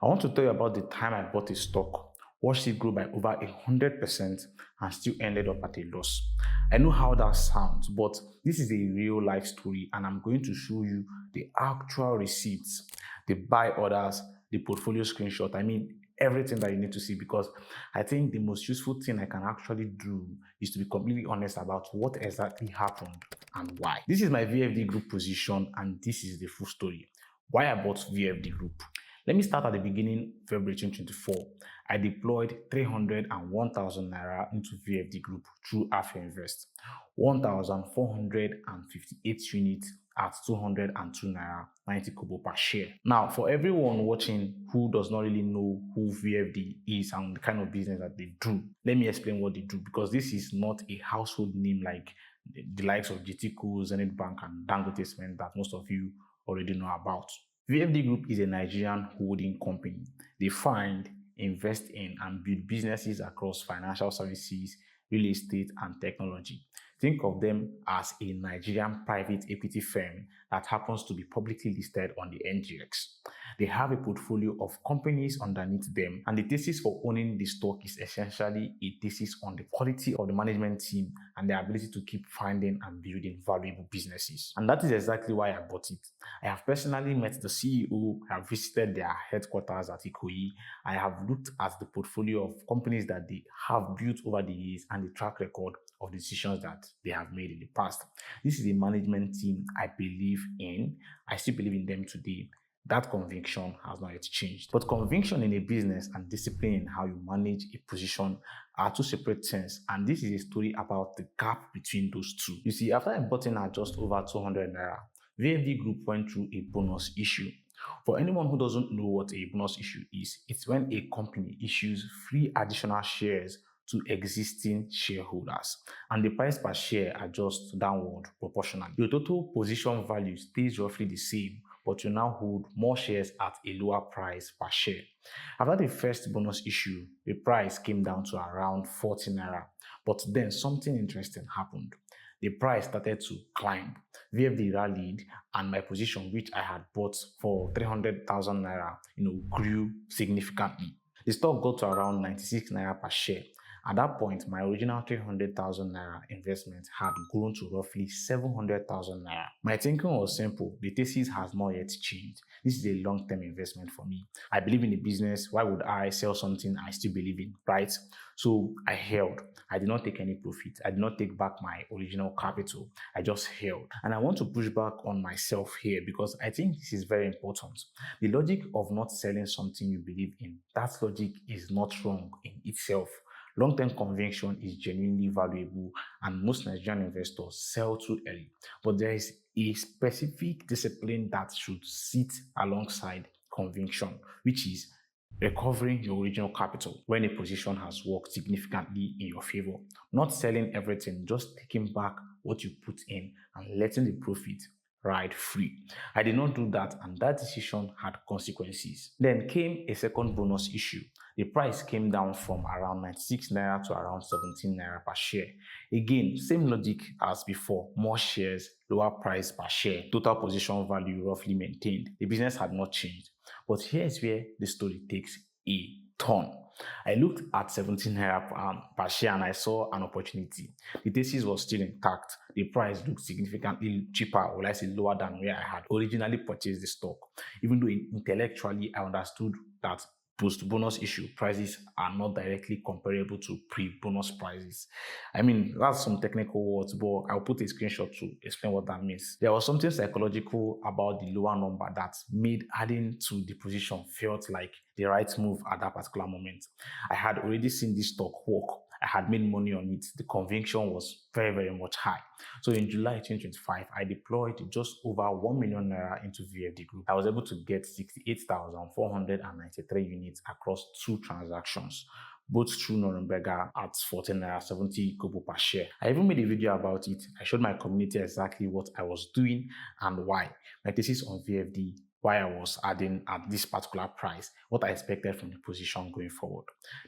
I want to tell you about the time I bought a stock, watched it grow by over 100%, and still ended up at a loss. I know how that sounds, but this is a real life story, and I'm going to show you the actual receipts, the buy orders, the portfolio screenshot. I mean, everything that you need to see, because I think the most useful thing I can actually do is to be completely honest about what exactly happened and why. This is my VFD group position, and this is the full story. Why I bought VFD Group. Let me start at the beginning, February 2024. I deployed 301,000 naira into VFD Group through Afia Invest, 1,458 units at 202 naira 90 kobo per share. Now, for everyone watching who does not really know who VFD is and the kind of business that they do, let me explain what they do, because this is not a household name like the likes of GTCO, Zenith Bank, and Dangote Cement that most of you already know about. VFD Group is a Nigerian holding company. They find, invest in, and build businesses across financial services, real estate, and technology. Think of them as a Nigerian private equity firm that happens to be publicly listed on the NGX. They have a portfolio of companies underneath them, and the thesis for owning the stock is essentially a thesis on the quality of the management team and their ability to keep finding and building valuable businesses. And that is exactly why I bought it. I have personally met the CEO, I have visited their headquarters at Ikoyi, I have looked at the portfolio of companies that they have built over the years and the track record of decisions that they have made in the past. This is a management team I believe in. I still believe in them today. That conviction has not yet changed. But conviction in a business and discipline in how you manage a position are two separate things. And this is a story about the gap between those two. You see, after I bought in at just over 200 naira, VFD Group went through a bonus issue. For anyone who doesn't know what a bonus issue is, it's when a company issues free additional shares to existing shareholders, and the price per share adjusts downward proportionally. Your total position value stays roughly the same, but you now hold more shares at a lower price per share. After the first bonus issue, the price came down to around 40 naira, but then something interesting happened. The price started to climb. VFD rallied, and my position, which I had bought for 300,000 naira, grew significantly. The stock got to around 96 naira per share. At that point, my original 300,000 naira investment had grown to roughly 700,000 naira. My thinking was simple. The thesis has not yet changed. This is a long-term investment for me. I believe in the business. Why would I sell something I still believe in, right? So I held. I did not take any profit. I did not take back my original capital. I just held. And I want to push back on myself here because I think this is very important. The logic of not selling something you believe in, that logic is not wrong in itself. Long-term conviction is genuinely valuable, and most Nigerian investors sell too early. But there is a specific discipline that should sit alongside conviction, which is recovering your original capital when a position has worked significantly in your favor. Not selling everything, just taking back what you put in and letting the profit ride free. I did not do that, and that decision had consequences. Then came a second bonus issue. The price came down from around 96 naira to around 17 naira per share. Again, same logic as before, more shares, lower price per share, total position value roughly maintained. The business had not changed. But here's where the story takes a turn. I looked at 17 naira per share and I saw an opportunity. The thesis was still intact. The price looked significantly cheaper, or let's say lower than where I had originally purchased the stock. Even though intellectually I understood that post-bonus issue prices are not directly comparable to pre-bonus prices. I mean, that's some technical words, but I'll put a screenshot to explain what that means. There was something psychological about the lower number that made adding to the position felt like the right move at that particular moment. I had already seen this stock work. I had made money on it. The conviction was very, very much high. So in July 2025, I deployed just over 1 million naira into VFD Group. I was able to get 68,493 units across two transactions, both through Norenberger at 14 naira 70 kobo per share. I even made a video about it. I showed my community exactly what I was doing and why. My thesis on VFD, why I was adding at this particular price, what I expected from the position going forward.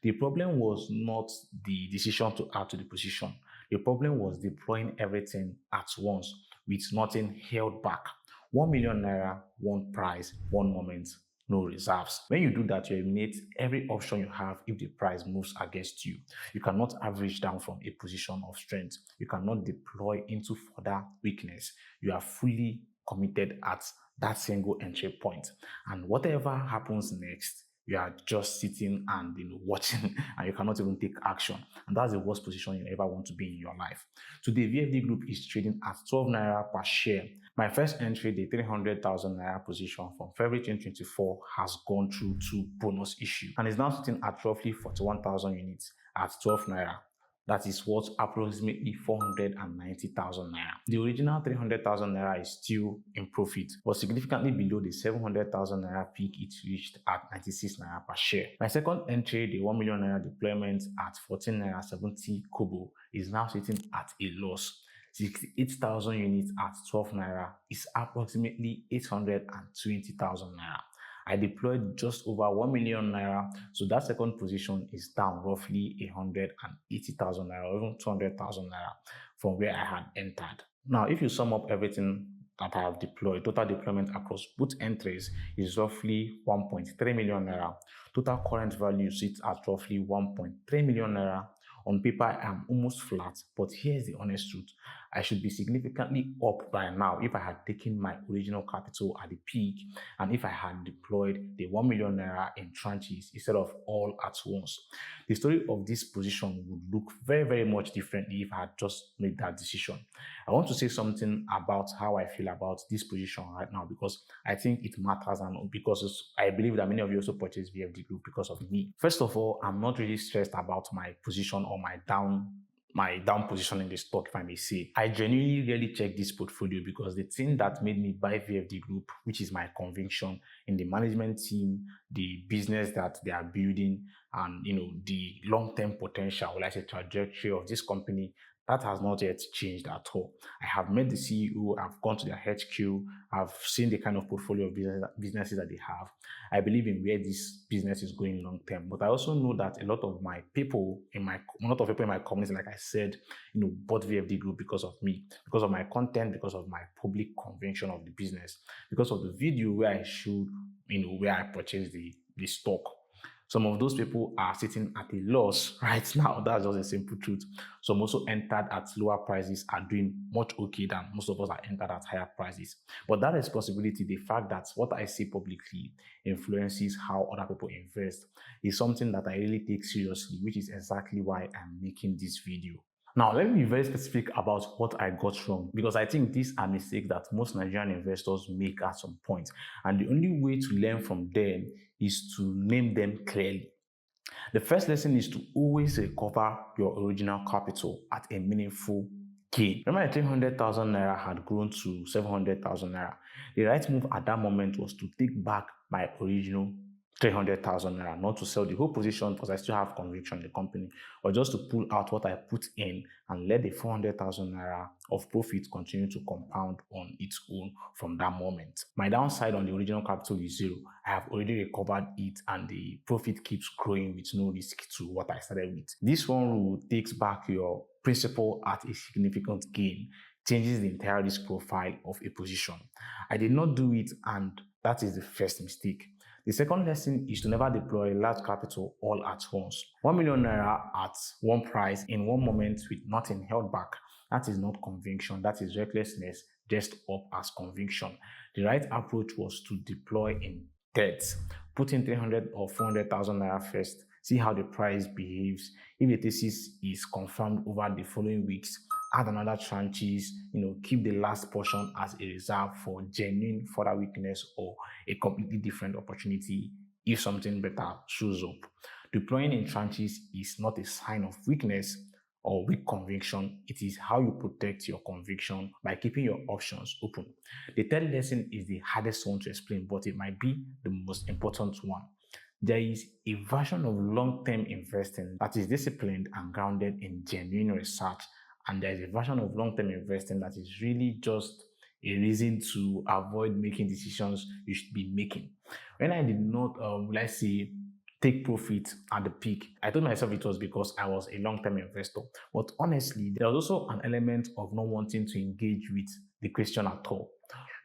The problem was not the decision to add to the position. The problem was deploying everything at once with nothing held back. 1 million naira, one price, one moment, no reserves. When you do that, you eliminate every option you have if the price moves against you. You cannot average down from a position of strength. You cannot deploy into further weakness. You are fully committed at that single entry point. And whatever happens next, you are just sitting and watching and you cannot even take action. And that's the worst position you ever want to be in your life. Today, VFD Group is trading at 12 naira per share. My first entry, the 300,000 naira position from February 2024, has gone through two bonus issue and is now sitting at roughly 41,000 units at 12 naira. That is worth approximately 490,000 naira. The original 300,000 naira is still in profit, but significantly below the 700,000 naira peak it reached at 96 naira per share. My second entry, the 1 million naira deployment at 14 naira 70 kobo, is now sitting at a loss. 68,000 units at 12 naira is approximately 820,000 naira. I deployed just over 1 million naira, so that second position is down roughly 180,000 naira or even 200,000 naira from where I had entered. Now, if you sum up everything that I have deployed, total deployment across both entries is roughly 1.3 million naira. Total current value sits at roughly 1.3 million naira. On paper, I am almost flat, but here's the honest truth. I should be significantly up by now if I had taken my original capital at the peak and if I had deployed the 1 million naira in tranches instead of all at once. The story of this position would look very, very much differently if I had just made that decision. I want to say something about how I feel about this position right now because I think it matters and because I believe that many of you also purchased VFD Group because of me. First of all, I'm not really stressed about my position or my down position in the stock, if I may say. I genuinely really check this portfolio because the thing that made me buy VFD Group, which is my conviction in the management team, the business that they are building, and the long-term potential, like a trajectory of this company, that has not yet changed at all. I have met the CEO, I've gone to their HQ, I've seen the kind of portfolio of businesses that they have. I believe in where this business is going long term. But I also know that a lot of people in my community, like I said, bought VFD Group because of me, because of my content, because of my public conviction of the business, because of the video where I showed, where I purchased the stock. Some of those people are sitting at a loss right now. That's just a simple truth. Some also entered at lower prices are doing much okay than most of us are entered at higher prices. But that responsibility, the fact that what I say publicly influences how other people invest, is something that I really take seriously, which is exactly why I'm making this video. Now, let me be very specific about what I got wrong because I think these are mistakes that most Nigerian investors make at some point. And the only way to learn from them is to name them clearly. The first lesson is to always recover your original capital at a meaningful gain. Remember, the 300,000 naira had grown to 700,000 naira. The right move at that moment was to take back my original 300,000 naira, not to sell the whole position because I still have conviction in the company, or just to pull out what I put in and let the 400,000 naira of profit continue to compound on its own from that moment. My downside on the original capital is zero. I have already recovered it and the profit keeps growing with no risk to what I started with. This one rule takes back your principal at a significant gain, changes the entire risk profile of a position. I did not do it, and that is the first mistake. The second lesson is to never deploy large capital all at once. 1 million naira at one price in one moment with nothing held back. That is not conviction, that is recklessness dressed up as conviction. The right approach was to deploy in debts. Put in 300 or 400,000 naira first, see how the price behaves. If the thesis is confirmed over the following weeks, add another tranches, keep the last portion as a reserve for genuine further weakness or a completely different opportunity if something better shows up. Deploying in tranches is not a sign of weakness or weak conviction. It is how you protect your conviction by keeping your options open. The third lesson is the hardest one to explain, but it might be the most important one. There is a version of long-term investing that is disciplined and grounded in genuine research, and there is a version of long-term investing that is really just a reason to avoid making decisions you should be making. When I did not, let's say, take profit at the peak, I told myself it was because I was a long-term investor. But honestly, there was also an element of not wanting to engage with the question at all.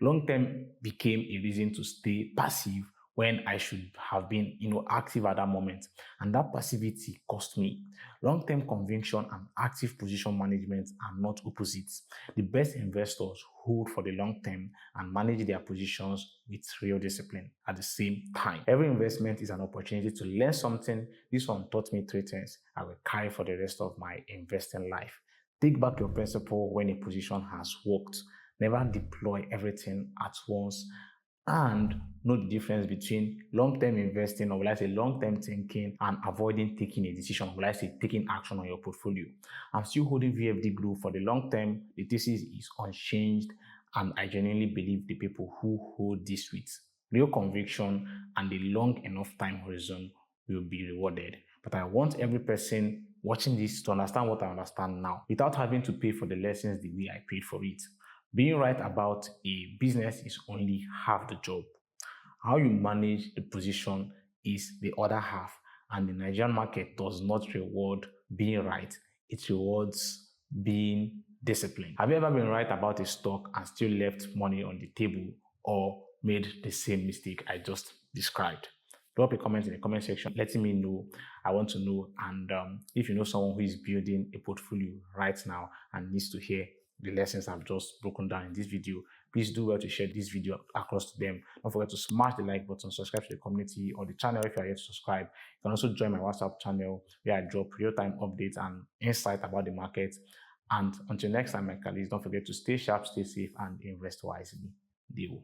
Long-term became a reason to stay passive when I should have been, active at that moment. And that passivity cost me. Long-term conviction and active position management are not opposites. The best investors hold for the long term and manage their positions with real discipline at the same time. Every investment is an opportunity to learn something. This one taught me three things I will carry for the rest of my investing life. Take back your principle when a position has worked. Never deploy everything at once, and know the difference between long-term investing, or will I say long-term thinking, and avoiding taking a decision, or will I say taking action on your portfolio. I'm still holding VFD Group for the long term. The thesis is unchanged, and I genuinely believe the people who hold this with real conviction and a long enough time horizon will be rewarded. But I want every person watching this to understand what I understand now without having to pay for the lessons the way I paid for it. Being right about a business is only half the job. How you manage the position is the other half. And the Nigerian market does not reward being right, it rewards being disciplined. Have you ever been right about a stock and still left money on the table, or made the same mistake I just described? Drop a comment in the comment section letting me know. I want to know. And if you know someone who is building a portfolio right now and needs to hear the lessons I've just broken down in this video, please do well to share this video across to them. Don't forget to smash the like button, subscribe to the community or the channel if you are yet to subscribe. You can also join my WhatsApp channel where I drop real-time updates and insight about the market. And until next time, my colleagues, don't forget to stay sharp, stay safe, and invest wisely. Deal.